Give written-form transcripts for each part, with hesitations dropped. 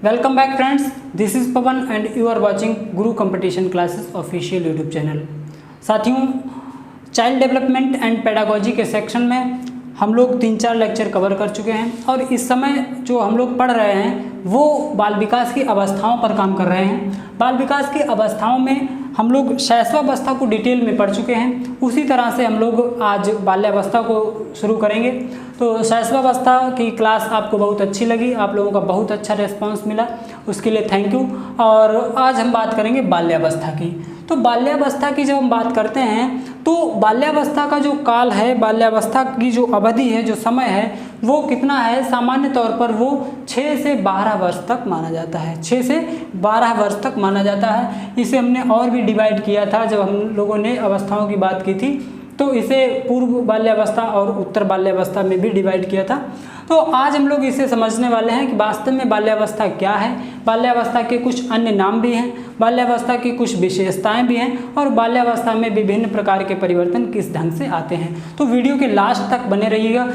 Welcome back friends, this is Pawan and you are watching Guru competition classes official YouTube channel. साथियों, child development and pedagogy के section में हम लोग 3-4 lecture cover कर चुके हैं और इस समय जो हम लोग पढ़ रहे हैं वो बाल विकास की अवस्थाओं पर काम कर रहे हैं। बाल विकास की अवस्थाओं में हम लोग शैशवावस्था को डिटेल में पढ़ चुके हैं, उसी तरह से हम लोग आज बाल्यावस्था को शुरू करेंगे। तो शैशवावस्था की क्लास आपको बहुत अच्छी लगी, आप लोगों का बहुत अच्छा रिस्पांस मिला, उसके लिए थैंक यू। और आज हम बात करेंगे बाल्यावस्था की। तो बाल्यावस्था की जब हम बात करते हैं तो बाल्यावस्था का जो काल है, बाल्यावस्था की जो अवधि है, जो समय है, वो कितना है? सामान्य तौर पर वो 6 से 12 वर्ष तक माना जाता है। 6 से 12 वर्ष तक माना जाता है। इसे हमने और भी डिवाइड किया था जब हम लोगों ने अवस्थाओं की बात की थी, तो इसे पूर्व बाल्यावस्था और उत्तर बाल्यावस्था में भी डिवाइड किया था। तो आज हम लोग इसे समझने वाले हैं कि वास्तव में बाल्यावस्था क्या है, बाल्यावस्था के कुछ अन्य नाम भी हैं, बाल्यावस्था की कुछ विशेषताएं भी हैं और बाल्यावस्था में विभिन्न प्रकार के परिवर्तन किस ढंग से आते हैं। तो वीडियो के लास्ट तक बने रहिएगा।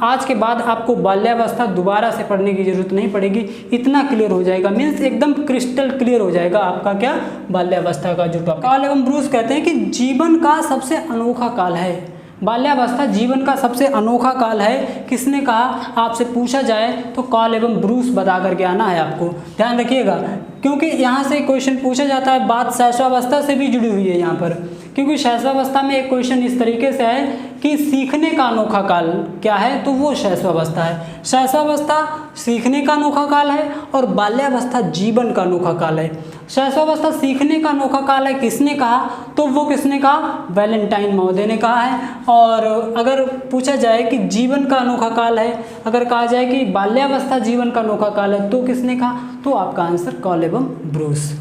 आज के बाद आपको बाल्यावस्था दोबारा से पढ़ने की जरूरत नहीं पड़ेगी, इतना क्लियर हो जाएगा, मीन्स एकदम क्रिस्टल क्लियर हो जाएगा आपका क्या बाल्यावस्था का जो टॉपिक। कार्ल एवं ब्रूस कहते हैं कि जीवन का सबसे अनोखा काल है। बाल्यावस्था जीवन का सबसे अनोखा काल है। किसने कहा? आपसे पूछा जाए तो कार्ल एवं ब्रूस बता करके आना है, आपको ध्यान रखिएगा, क्योंकि यहाँ से क्वेश्चन पूछा जाता है, बात शैशवावस्था से भी जुड़ी हुई है यहाँ पर, क्योंकि शैशवावस्था में एक क्वेश्चन इस तरीके से है कि सीखने का अनोखा काल क्या है, तो वो शैशवावस्था है। शैशवावस्था सीखने का अनोखा काल है और बाल्यावस्था जीवन का अनोखा काल है। शैशवावस्था सीखने का अनोखा काल है, किसने कहा? तो वो किसने कहा? वैलेंटाइन महोदय ने कहा है। और अगर पूछा जाए कि जीवन का अनोखा काल है, अगर कहा जाए कि बाल्यावस्था जीवन का अनोखा काल है, तो किसने कहा? तो आपका आंसर कार्ल एवं ब्रूस।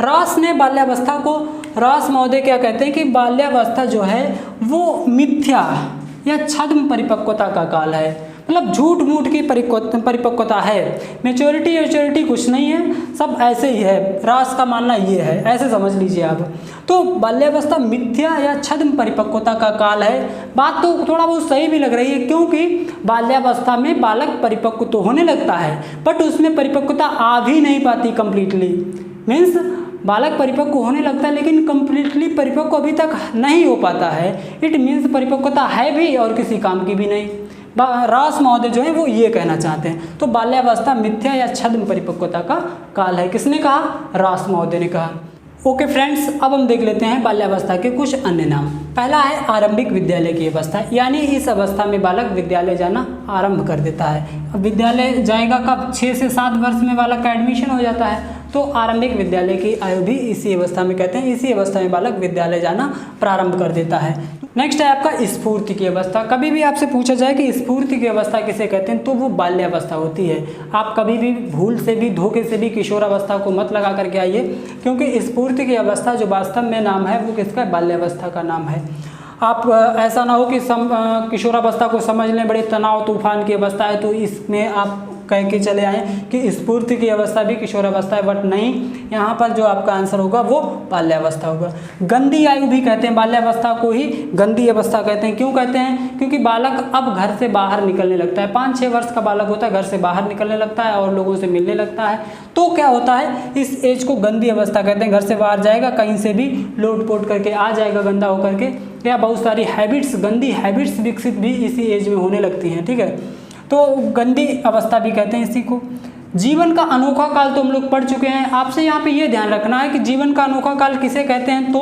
रॉस ने बाल्यावस्था को, रॉस महोदय क्या कहते हैं कि बाल्यावस्था जो है वो मिथ्या या छद्म परिपक्वता का काल है, मतलब झूठ मूठ की परिपक्वता है। मेच्योरिटी कुछ नहीं है, सब ऐसे ही है। रॉस का मानना ये है, ऐसे समझ लीजिए आप। तो बाल्यावस्था मिथ्या या छद्म परिपक्वता का काल है। बात तो थोड़ा बहुत सही भी लग रही है, क्योंकि बाल्यावस्था में बालक परिपक्व तो होने लगता है, बट उसमें परिपक्वता आ भी नहीं पाती कंप्लीटली। मीन्स बालक परिपक्व होने लगता है लेकिन कंप्लीटली परिपक्व अभी तक नहीं हो पाता है। इट मीन्स परिपक्वता है भी और किसी काम की भी नहीं। रॉस महोदय जो है वो ये कहना चाहते हैं। तो बाल्यावस्था मिथ्या या छद्म परिपक्वता का काल है, किसने कहा? रॉस महोदय ने कहा। ओके फ्रेंड्स, अब हम देख लेते हैं बाल्यावस्था के कुछ अन्य नाम। पहला है आरंभिक विद्यालय की अवस्था, यानी इस अवस्था में बालक विद्यालय जाना आरंभ कर देता है। अब विद्यालय जाएगा कब? 6 से 7 वर्ष में बालक का एडमिशन हो जाता है, तो आरंभिक विद्यालय की आयु भी इसी अवस्था में कहते हैं। इसी अवस्था में बालक विद्यालय जाना प्रारंभ कर देता है। नेक्स्ट है आपका स्फूर्ति की अवस्था। कभी भी आपसे पूछा जाए कि स्फूर्ति की अवस्था किसे कहते हैं, तो वो बाल्यावस्था होती है। आप कभी भी भूल से भी, धोखे से भी किशोरावस्था को मत लगा करके आइए, क्योंकि स्फूर्ति की अवस्था जो वास्तव में नाम है वो किसका? बाल्यावस्था का नाम है। आप ऐसा ना हो कि किशोरावस्था को समझ लें बड़े तनाव तूफान की अवस्था है, तो इसमें आप कह के चले आए कि स्फूर्ति की अवस्था भी किशोरावस्था है, बट नहीं, यहाँ पर जो आपका आंसर होगा वो बाल्यावस्था होगा। गंदी आयु भी कहते हैं बाल्यावस्था को, ही गंदी अवस्था कहते हैं। क्यों कहते हैं? क्योंकि बालक अब घर से बाहर निकलने लगता है। 5-6 वर्ष का बालक होता है, घर से बाहर निकलने लगता है और लोगों से मिलने लगता है, तो क्या होता है, इस एज को गंदी अवस्था कहते हैं। घर से बाहर जाएगा, कहीं से भी लोट पोट करके आ जाएगा गंदा होकर के, या बहुत सारी हैबिट्स, गंदी हैबिट्स विकसित भी इसी एज में होने लगती हैं। ठीक है, तो गंदी अवस्था भी कहते हैं इसी को। जीवन का अनोखा काल तो हम लोग पढ़ चुके हैं। आपसे यहाँ पे ये ध्यान रखना है कि जीवन का अनोखा काल किसे कहते हैं, तो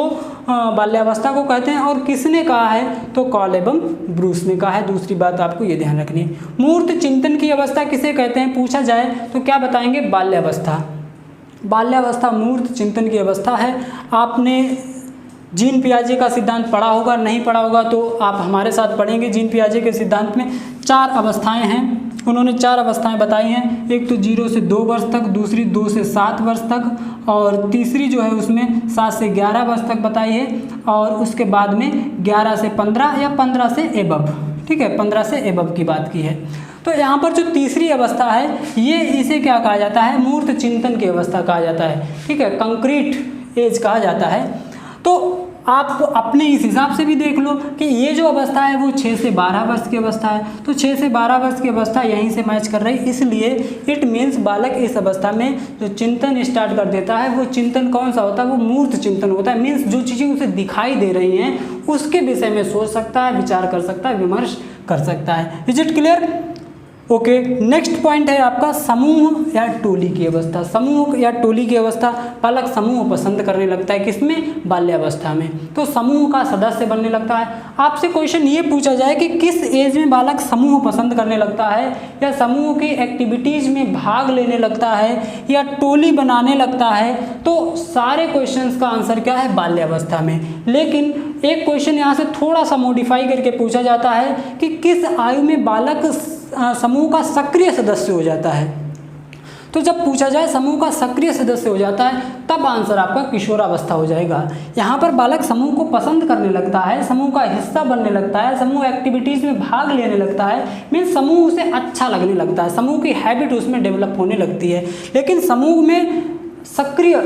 बाल्यावस्था को कहते हैं। और किसने कहा है? तो कार्ल एवं ब्रूस ने कहा है। दूसरी बात आपको ये ध्यान रखनी है। मूर्त चिंतन की अवस्था किसे कहते हैं पूछा जाए तो क्या बताएंगे? बाल्यावस्था। बाल्यावस्था मूर्त चिंतन की अवस्था है। आपने जीन पियाजे का सिद्धांत पढ़ा होगा, नहीं पढ़ा होगा तो आप हमारे साथ पढ़ेंगे। जीन पियाजे के सिद्धांत में 4 अवस्थाएं हैं, उन्होंने 4 अवस्थाएं बताई हैं। एक तो 0 से 2 वर्ष तक, दूसरी 2 से 7 वर्ष तक, और तीसरी जो है उसमें 7 से 11 वर्ष तक बताई है, और उसके बाद में 11 से 15 या 15 से एबव। ठीक है, 15 से एबव की बात की है। तो यहाँ पर जो तीसरी अवस्था है, ये इसे क्या कहा जाता है? मूर्त चिंतन की अवस्था कहा जाता है। ठीक है, कंक्रीट एज कहा जाता है। तो आप अपने इस हिसाब से भी देख लो कि ये जो अवस्था है वो 6 से 12 वर्ष की अवस्था है, तो 6 से 12 वर्ष की अवस्था यहीं से मैच कर रही, इसलिए इट मीन्स बालक इस अवस्था में जो चिंतन स्टार्ट कर देता है वो चिंतन कौन सा होता है, वो मूर्त चिंतन होता है। मीन्स जो चीज़ें उसे दिखाई दे रही हैं उसके विषय में सोच सकता है, विचार कर सकता है, विमर्श कर सकता है। Is it clear? Okay, next point है आपका समूह या टोली की अवस्था। समूह या टोली की अवस्था, बालक समूह पसंद करने लगता है, किसमें? बाल्यावस्था में। तो समूह का सदस्य बनने लगता है। आपसे क्वेश्चन ये पूछा जाए कि किस एज में बालक समूह पसंद करने लगता है, या समूह की एक्टिविटीज में भाग लेने लगता है, या टोली बनाने लगता है, तो सारे क्वेश्चंस का आंसर क्या है? बाल्यावस्था में। लेकिन एक क्वेश्चन यहाँ से थोड़ा सा मॉडिफाई करके पूछा जाता है कि किस आयु में बालक समूह का सक्रिय सदस्य हो जाता है। तो जब पूछा जाए समूह का सक्रिय सदस्य हो जाता है तब आंसर आपका किशोरावस्था हो जाएगा। यहाँ पर बालक समूह को पसंद करने लगता है, समूह का हिस्सा बनने लगता है, समूह एक्टिविटीज़ में भाग लेने लगता है, मीन्स समूह उसे अच्छा लगने लगता है, समूह की हैबिट उसमें डेवलप होने लगती है। लेकिन समूह में सक्रिय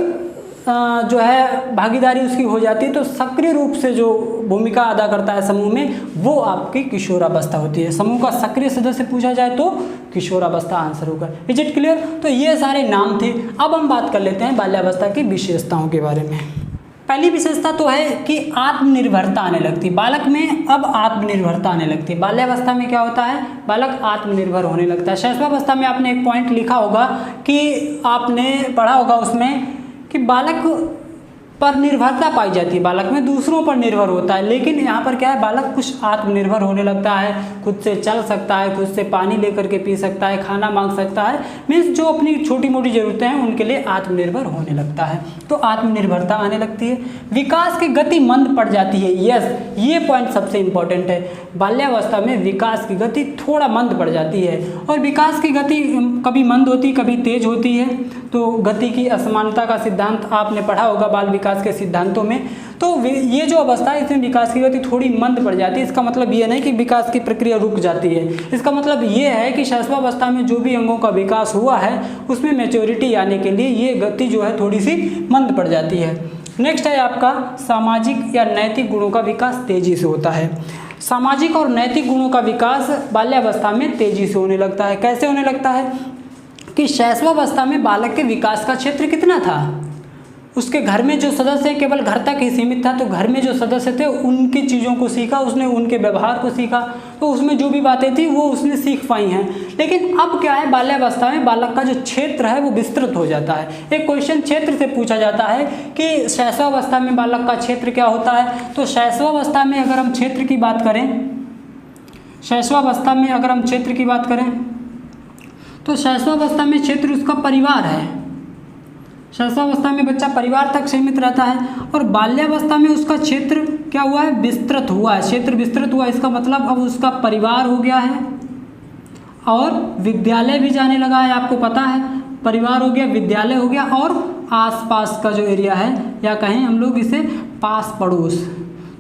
जो है भागीदारी उसकी हो जाती है, तो सक्रिय रूप से जो भूमिका अदा करता है समूह में वो आपकी किशोरावस्था होती है। समूह का सक्रिय सदस्य पूछा जाए तो किशोरावस्था आंसर होगा। Is it clear? तो ये सारे नाम थे। अब हम बात कर लेते हैं बाल्यावस्था की विशेषताओं के बारे में। पहली विशेषता तो है कि आत्मनिर्भरता आने लगती है बालक में। अब आत्मनिर्भरता आने लगती है। बाल्यावस्था में क्या होता है? बालक आत्मनिर्भर होने लगता है। शैशवावस्था में आपने एक पॉइंट लिखा होगा कि आपने पढ़ा होगा उसमें कि बालक पर निर्भरता पाई जाती है, बालक में दूसरों पर निर्भर होता है। लेकिन यहाँ पर क्या है? बालक कुछ आत्मनिर्भर होने लगता है, खुद से चल सकता है, खुद से पानी लेकर के पी सकता है, खाना मांग सकता है, मीन्स जो अपनी छोटी मोटी ज़रूरतें हैं उनके लिए आत्मनिर्भर होने लगता है। तो आत्मनिर्भरता आने लगती है। विकास की गति मंद पड़ जाती है। यस, ये पॉइंट सबसे इम्पॉर्टेंट है। बाल्यावस्था में विकास की गति थोड़ा मंद पड़ जाती है, और विकास की गति कभी मंद होती कभी तेज होती है। तो गति की असमानता का सिद्धांत आपने पढ़ा होगा बाल विकास के सिद्धांतों में। तो ये जो अवस्था है इसमें विकास की गति थोड़ी मंद पड़ जाती है। इसका मतलब ये नहीं कि विकास की प्रक्रिया रुक जाती है, इसका मतलब ये है कि शैशवावस्था में जो भी अंगों का विकास हुआ है उसमें मैच्योरिटी आने के लिए ये गति जो है थोड़ी सी मंद पड़ जाती है। नेक्स्ट है आपका सामाजिक या नैतिक गुणों का विकास तेजी से होता है। सामाजिक और नैतिक गुणों का विकास बाल्यावस्था में तेजी से होने लगता है। कैसे होने लगता है कि शैशवावस्था में बालक के विकास का क्षेत्र कितना था? उसके घर में जो सदस्य हैं केवल घर तक ही सीमित था। तो घर में जो सदस्य थे उनकी चीज़ों को सीखा उसने, उनके व्यवहार को सीखा, तो उसमें जो भी बातें थी वो उसने सीख पाई हैं। लेकिन अब क्या है? बाल्यावस्था में बालक का जो क्षेत्र है वो विस्तृत हो जाता है। एक क्वेश्चन क्षेत्र से पूछा जाता है कि शैशवावस्था में बालक का क्षेत्र क्या होता है। तो शैशवावस्था में अगर हम क्षेत्र की बात करें, शैशवावस्था में अगर हम क्षेत्र की बात करें तो शैशवावस्था में क्षेत्र उसका परिवार है। शैशवावस्था में बच्चा परिवार तक सीमित रहता है, और बाल्यावस्था में उसका क्षेत्र क्या हुआ है? विस्तृत हुआ है। क्षेत्र विस्तृत हुआ, इसका मतलब अब उसका परिवार हो गया है और विद्यालय भी जाने लगा है। आपको पता है, परिवार हो गया, विद्यालय हो गया, और आसपास का जो एरिया है, या कहें हम लोग इसे पास पड़ोस,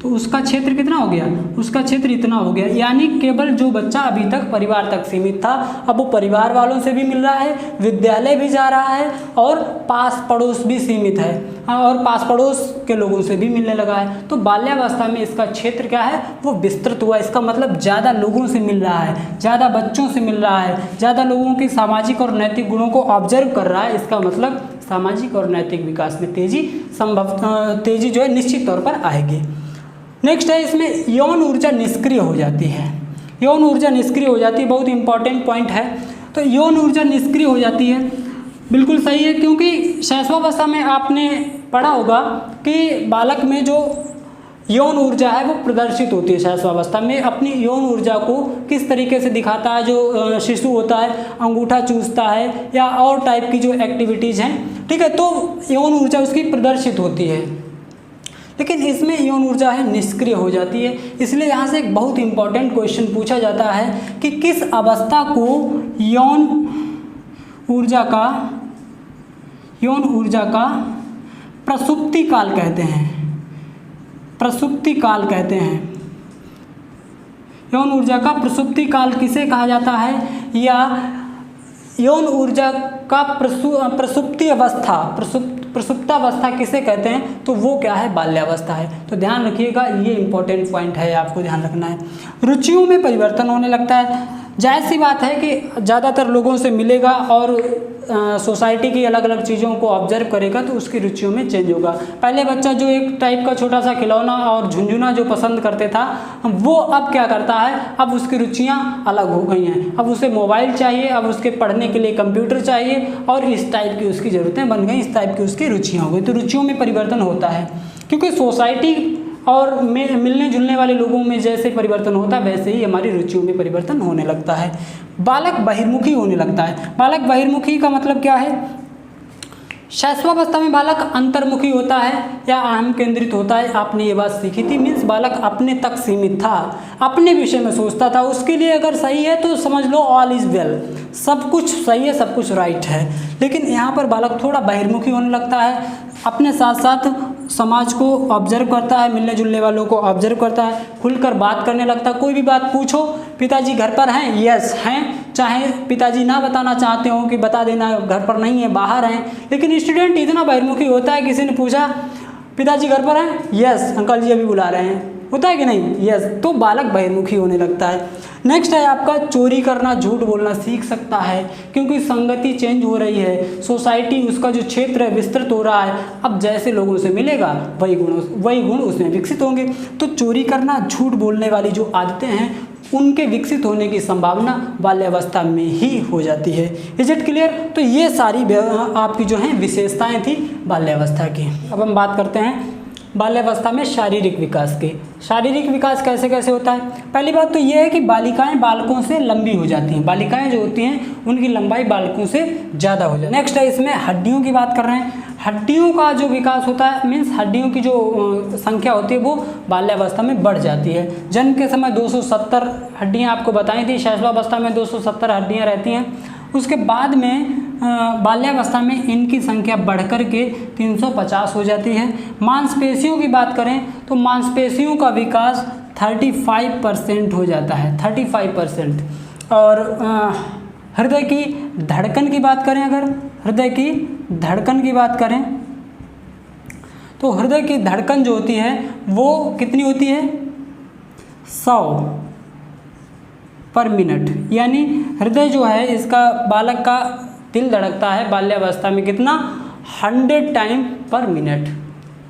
तो उसका क्षेत्र कितना हो गया? उसका क्षेत्र इतना हो गया। यानी केवल जो बच्चा अभी तक परिवार तक सीमित था अब वो परिवार वालों से भी मिल रहा है, विद्यालय भी जा रहा है, और पास पड़ोस भी सीमित है, और पास पड़ोस के लोगों से भी मिलने लगा है। तो बाल्यावस्था में इसका क्षेत्र क्या है? वो विस्तृत हुआ। इसका मतलब ज़्यादा लोगों से मिल रहा है, ज़्यादा बच्चों से मिल रहा है, ज़्यादा लोगों की सामाजिक और नैतिक गुणों को ऑब्जर्व कर रहा है। इसका मतलब सामाजिक और नैतिक विकास में तेजी जो है निश्चित तौर पर आएगी। नेक्स्ट है इसमें यौन ऊर्जा निष्क्रिय हो जाती है। यौन ऊर्जा निष्क्रिय हो जाती है, बहुत इंपॉर्टेंट पॉइंट है। तो यौन ऊर्जा निष्क्रिय हो जाती है, बिल्कुल सही है, क्योंकि शैशवावस्था में आपने पढ़ा होगा कि बालक में जो यौन ऊर्जा है वो प्रदर्शित होती है। शैशवावस्था में अपनी यौन ऊर्जा को किस तरीके से दिखाता है? जो शिशु होता है अंगूठा चूसता है या और टाइप की जो एक्टिविटीज़ हैं, ठीक है, तो यौन ऊर्जा उसकी प्रदर्शित होती है। लेकिन इसमें यौन ऊर्जा है निष्क्रिय हो जाती है। इसलिए यहाँ से एक बहुत इंपॉर्टेंट क्वेश्चन पूछा जाता है कि किस अवस्था को यौन ऊर्जा का प्रसुप्ति काल कहते हैं। प्रसुप्ति काल कहते हैं। यौन ऊर्जा का प्रसुप्ति काल किसे कहा जाता है? या यौन ऊर्जा का प्रसुप्ति अवस्था, प्रसुप्तावस्था किसे कहते हैं, तो वो क्या है, बाल्यावस्था है। तो ध्यान रखिएगा, ये इंपॉर्टेंट पॉइंट है, आपको ध्यान रखना है। रुचियों में परिवर्तन होने लगता है। जाहिर सी बात है कि ज़्यादातर लोगों से मिलेगा और सोसाइटी की अलग अलग चीज़ों को ऑब्जर्व करेगा तो उसकी रुचियों में चेंज होगा। पहले बच्चा जो एक टाइप का छोटा सा खिलौना और झुंझुना जो पसंद करते था, वो अब क्या करता है, अब उसकी रुचियाँ अलग हो गई हैं। अब उसे मोबाइल चाहिए, अब उसके पढ़ने के लिए कंप्यूटर चाहिए और इस टाइप की उसकी ज़रूरतें बन गई, इस टाइप की उसकी रुचियाँ हो गई। तो रुचियों में परिवर्तन होता है, क्योंकि सोसाइटी और मिलने जुलने वाले लोगों में जैसे परिवर्तन होता है वैसे ही हमारी रुचियों में परिवर्तन होने लगता है। बालक बहिर्मुखी होने लगता है। बालक बहिर्मुखी का मतलब क्या है, शैशवावस्था में बालक अंतर्मुखी होता है या अहम केंद्रित होता है। आपने ये बात सीखी थी, मीन्स बालक अपने तक सीमित था, अपने विषय में सोचता था, उसके लिए अगर सही है तो समझ लो ऑल इज वेल, सब कुछ सही है, सब कुछ राइट है। लेकिन यहाँ पर बालक थोड़ा बहिर्मुखी होने लगता है, अपने साथ साथ समाज को ऑब्जर्व करता है, मिलने जुलने वालों को ऑब्जर्व करता है, खुलकर बात करने लगता है। कोई भी बात पूछो, पिताजी घर पर हैं, यस हैं, चाहे पिताजी ना बताना चाहते हो कि बता देना घर पर नहीं है, बाहर हैं। लेकिन स्टूडेंट इतना बहिर्मुखी होता है, किसी ने पूछा पिताजी घर पर हैं, यस अंकल जी अभी बुला रहे हैं, होता है कि नहीं, यस, तो बालक बहिर्मुखी होने लगता है। नेक्स्ट है आपका चोरी करना, झूठ बोलना सीख सकता है, क्योंकि संगति चेंज हो रही है, सोसाइटी उसका जो क्षेत्र है विस्तृत हो रहा है। अब जैसे लोगों से मिलेगा वही गुण उसमें विकसित होंगे। तो चोरी करना, झूठ बोलने वाली जो आदतें हैं उनके विकसित होने की संभावना बाल्यावस्था में ही हो जाती है। Is it clear? तो ये सारी आपकी जो हैं विशेषताएं थी बाल्यावस्था की। अब हम बात करते हैं बाल्यावस्था में शारीरिक विकास के। शारीरिक विकास कैसे कैसे होता है? पहली बात तो ये है कि बालिकाएं बालकों से लंबी हो जाती हैं, बालिकाएं जो होती हैं उनकी लंबाई बालकों से ज़्यादा हो जाती है। नेक्स्ट है इसमें हड्डियों की बात कर रहे हैं। हड्डियों का जो विकास होता है, मीन्स हड्डियों की जो संख्या होती है वो बाल्यावस्था में बढ़ जाती है। जन्म के समय 270 हड्डियाँ आपको बताई थी, शैशवावस्था में 270 हड्डियाँ रहती हैं। उसके बाद में बाल्यावस्था में इनकी संख्या बढ़कर के 350 हो जाती है। मांसपेशियों की बात करें तो मांसपेशियों का विकास 35% हो जाता है, 35%। और हृदय की धड़कन की बात करें, अगर हृदय की धड़कन की बात करें तो हृदय की धड़कन जो होती है वो कितनी होती है, 100 पर मिनट। यानी हृदय जो है इसका, बालक का दिल धड़कता है बाल्यावस्था में कितना, 100 टाइम पर मिनट।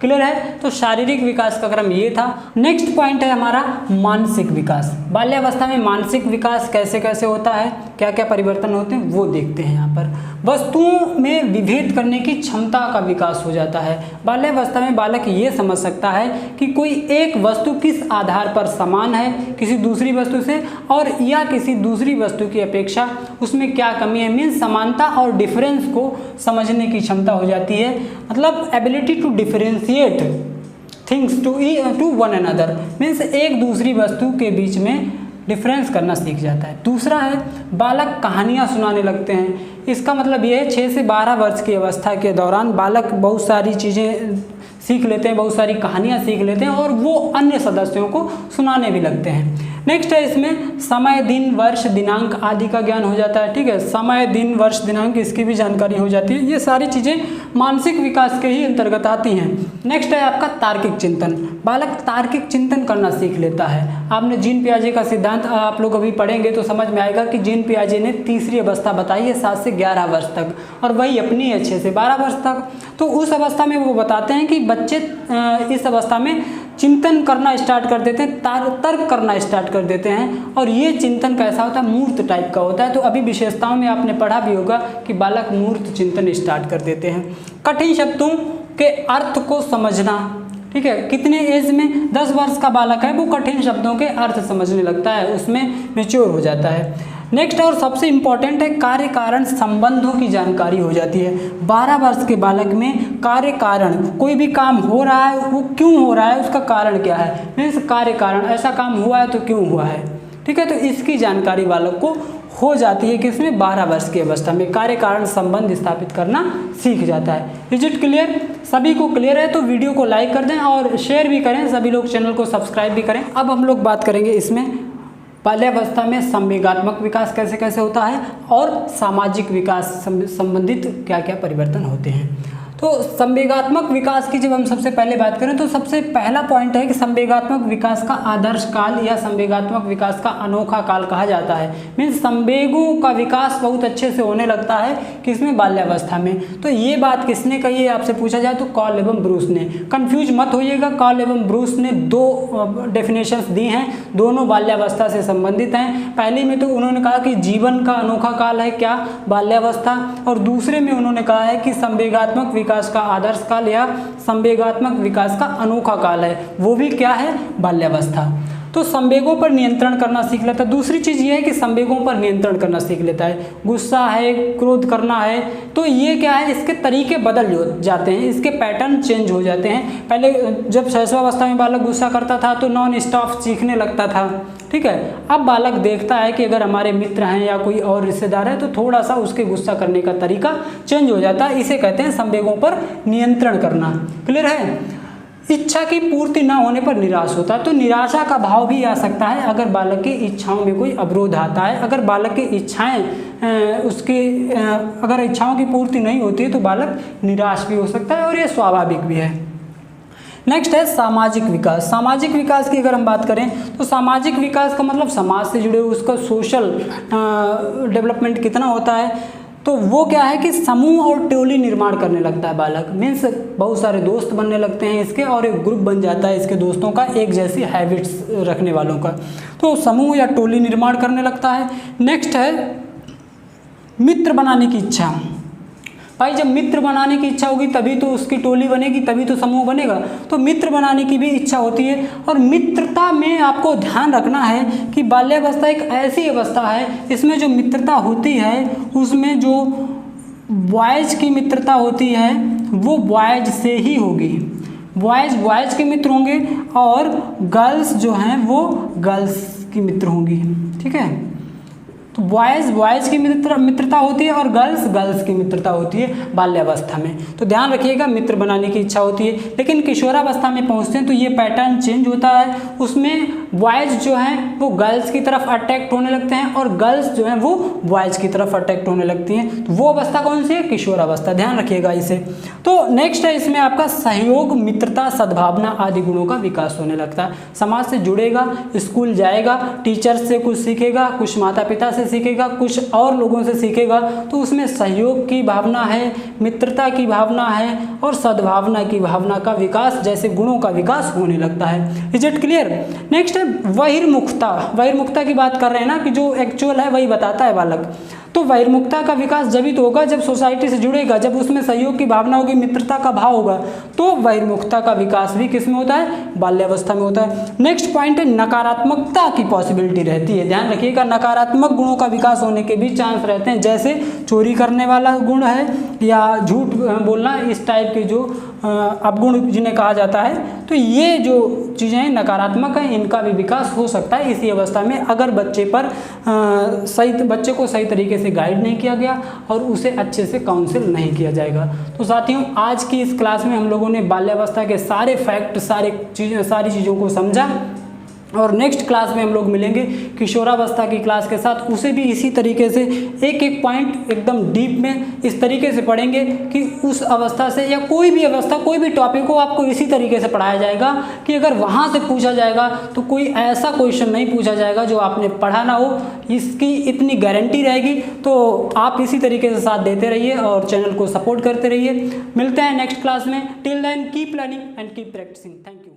क्लियर है? तो शारीरिक विकास का क्रम ये था। नेक्स्ट पॉइंट है हमारा मानसिक विकास। बाल्यावस्था में मानसिक विकास कैसे कैसे होता है, क्या क्या परिवर्तन होते हैं वो देखते हैं। यहाँ पर वस्तुओं में विभेद करने की क्षमता का विकास हो जाता है। बाल्यावस्था में बालक ये समझ सकता है कि कोई एक वस्तु किस आधार पर समान है किसी दूसरी वस्तु से, और या किसी दूसरी वस्तु की अपेक्षा उसमें क्या कमी है। मीन्स समानता और डिफरेंस को समझने की क्षमता हो जाती है, मतलब ability to differentiate things to one another. Means एक दूसरी वस्तु के बीच में डिफरेंस करना सीख जाता है। दूसरा है बालक कहानियाँ सुनाने लगते हैं। इसका मतलब ये है 6 से 12 वर्ष की अवस्था के दौरान बालक बहुत सारी चीज़ें सीख लेते हैं, बहुत सारी कहानियाँ सीख लेते हैं और वो अन्य सदस्यों को सुनाने भी लगते हैं। नेक्स्ट है इसमें समय, दिन, वर्ष, दिनांक आदि का ज्ञान हो जाता है। ठीक है, समय, दिन, वर्ष, दिनांक इसकी भी जानकारी हो जाती है। ये सारी चीज़ें मानसिक विकास के ही अंतर्गत आती हैं। नेक्स्ट है आपका तार्किक चिंतन। बालक तार्किक चिंतन करना सीख लेता है। आपने जीन पियाजे का सिद्धांत आप लोग अभी पढ़ेंगे तो समझ में आएगा कि जीन पियाजे ने तीसरी अवस्था बताई है 7 से 11 वर्ष तक, और वही अपनी है 6 से 12 वर्ष तक। तो उस अवस्था में वो बताते हैं कि बच्चे इस अवस्था में चिंतन करना स्टार्ट कर देते हैं, तर्क करना स्टार्ट कर देते हैं। और ये चिंतन कैसा होता है, मूर्त टाइप का होता है। तो अभी विशेषताओं में आपने पढ़ा भी होगा कि बालक मूर्त चिंतन स्टार्ट कर देते हैं। कठिन शब्दों के अर्थ को समझना। ठीक है, कितने एज में, 10 वर्ष का बालक है वो कठिन शब्दों के अर्थ समझने लगता है, उसमें मैच्योर हो जाता है। नेक्स्ट और सबसे इम्पॉर्टेंट है कार्य कारण संबंधों की जानकारी हो जाती है। 12 वर्ष के बालक में कार्य कारण, कोई भी काम हो रहा है वो क्यों हो रहा है, उसका कारण क्या है, मीन्स कार्य कारण, ऐसा काम हुआ है तो क्यों हुआ है। ठीक है, तो इसकी जानकारी बालक को हो जाती है किसमें, 12 वर्ष की अवस्था में कार्य कारण संबंध स्थापित करना सीख जाता है। Is it clear? सभी को क्लियर है तो वीडियो को लाइक कर दें और शेयर भी करें, सभी लोग चैनल को सब्सक्राइब भी करें। अब हम लोग बात करेंगे इसमें बाल्यावस्था में संवेगात्मक विकास कैसे कैसे होता है और सामाजिक विकास संबंधित क्या क्या परिवर्तन होते हैं। तो संवेगात्मक विकास की जब हम सबसे पहले बात करें तो सबसे पहला पॉइंट है कि संवेगात्मक विकास का आदर्श काल या संवेगात्मक विकास का अनोखा काल कहा जाता है। मीन्स संवेगों का विकास बहुत अच्छे से होने लगता है किसमें, बाल्यावस्था में। तो ये बात किसने कही है आपसे पूछा जाए तो कॉल एवं ब्रूस ने। कंफ्यूज मत होइएगा, कॉल एवं ब्रूस ने दो डेफिनेशंस दी हैं, दोनों बाल्यावस्था से संबंधित हैं। पहले में तो उन्होंने कहा कि जीवन का अनोखा काल है क्या, बाल्यावस्था, और दूसरे में उन्होंने कहा है कि संवेगात्मक विकास का आदर्श काल या संवेगात्मक विकास का अनोखा काल है, वो भी क्या है, बाल्यावस्था। तो संवेगों पर नियंत्रण करना सीख लेता है। दूसरी चीज़ ये है कि संवेगों पर नियंत्रण करना सीख लेता है। गुस्सा है, क्रोध करना है, तो ये क्या है, इसके तरीके बदल जाते हैं, इसके पैटर्न चेंज हो जाते हैं। पहले जब शैशवावस्था में बालक गुस्सा करता था तो नॉन स्टॉप चीखने लगता था, ठीक है। अब बालक देखता है कि अगर हमारे मित्र हैं या कोई और रिश्तेदार है तो थोड़ा सा उसके गुस्सा करने का तरीका चेंज हो जाता है। इसे कहते हैं संवेगों पर नियंत्रण करना। क्लियर है। इच्छा की पूर्ति न होने पर निराश होता है, तो निराशा का भाव भी आ सकता है अगर बालक की इच्छाओं में कोई अवरोध आता है। अगर बालक की इच्छाएं अगर इच्छाओं की पूर्ति नहीं होती है तो बालक निराश भी हो सकता है और ये स्वाभाविक भी है। नेक्स्ट है सामाजिक विकास। सामाजिक विकास की अगर हम बात करें तो सामाजिक विकास का मतलब समाज से जुड़े उसका सोशल डेवलपमेंट कितना होता है, तो वो क्या है कि समूह और टोली निर्माण करने लगता है बालक। मीन्स बहुत सारे दोस्त बनने लगते हैं इसके और एक ग्रुप बन जाता है इसके दोस्तों का, एक जैसी हैबिट्स रखने वालों का, तो समूह या टोली निर्माण करने लगता है। नेक्स्ट है मित्र बनाने की इच्छा। भाई जब मित्र बनाने की इच्छा होगी तभी तो उसकी टोली बनेगी, तभी तो समूह बनेगा। तो मित्र बनाने की भी इच्छा होती है। और मित्रता में आपको ध्यान रखना है कि बाल्यावस्था एक ऐसी अवस्था है, इसमें जो मित्रता होती है उसमें जो बॉयज़ की मित्रता होती है वो बॉयज़ से ही होगी, बॉयज़ के मित्र होंगे और गर्ल्स जो हैं वो गर्ल्स की मित्र होंगी, ठीक है। तो बॉयज़ की मित्रता होती है और गर्ल्स की मित्रता होती है बाल्यावस्था में। तो ध्यान रखिएगा, मित्र बनाने की इच्छा होती है। लेकिन किशोरावस्था में पहुंचते हैं तो ये पैटर्न चेंज होता है, उसमें बॉयज़ जो हैं वो गर्ल्स की तरफ अट्रैक्ट होने लगते हैं और गर्ल्स जो हैं वो बॉयज़ की तरफ अट्रैक्ट होने लगती हैं। तो वो अवस्था कौन सी है, किशोरावस्था। ध्यान रखिएगा इसे। तो नेक्स्ट है इसमें आपका सहयोग, मित्रता, सद्भावना आदि गुणों का विकास होने लगता है। समाज से जुड़ेगा, स्कूल जाएगा, टीचर से कुछ सीखेगा, कुछ माता पिता से सीखेगा, कुछ और लोगों से सीखेगा, तो उसमें सहयोग की भावना है, मित्रता की भावना है और सद्भावना की भावना का विकास जैसे गुणों का विकास होने लगता है। Is it clear. नेक्स्ट है बहिर्मुखता। बहिर्मुखता की बात कर रहे हैं ना कि जो एक्चुअल है वही बताता है बालक। तो बहिर्मुखता का विकास जब ही तो होगा जब सोसाइटी से जुड़ेगा, जब उसमें सहयोग की भावना होगी, मित्रता का भाव होगा, तो बहिर्मुखता का विकास भी किस में होता है, बाल्यावस्था में होता है। नेक्स्ट पॉइंट है नकारात्मकता की पॉसिबिलिटी रहती है। ध्यान रखिएगा, नकारात्मक गुणों का विकास होने के भी चांस रहते हैं, जैसे चोरी करने वाला गुण है या झूठ बोलना, इस टाइप के जो अवगुण जिन्हें कहा जाता है। तो ये जो चीज़ें हैं नकारात्मक हैं, इनका भी विकास हो सकता है इसी अवस्था में अगर बच्चे को सही तरीके से गाइड नहीं किया गया और उसे अच्छे से काउंसिल नहीं किया जाएगा। तो साथियों, आज की इस क्लास में हम लोगों ने बाल्यावस्था के सारे फैक्ट, सारी चीज़ों को समझा और नेक्स्ट क्लास में हम लोग मिलेंगे किशोरावस्था की क्लास के साथ। उसे भी इसी तरीके से एक एक पॉइंट एकदम डीप में इस तरीके से पढ़ेंगे कि उस अवस्था से या कोई भी अवस्था, कोई भी टॉपिक को आपको इसी तरीके से पढ़ाया जाएगा कि अगर वहाँ से पूछा जाएगा तो कोई ऐसा क्वेश्चन नहीं पूछा जाएगा जो आपने पढ़ा ना हो, इसकी इतनी गारंटी रहेगी। तो आप इसी तरीके से साथ देते रहिए और चैनल को सपोर्ट करते रहिए। मिलते हैं नेक्स्ट क्लास में। Till then keep learning and keep practising. Thank you.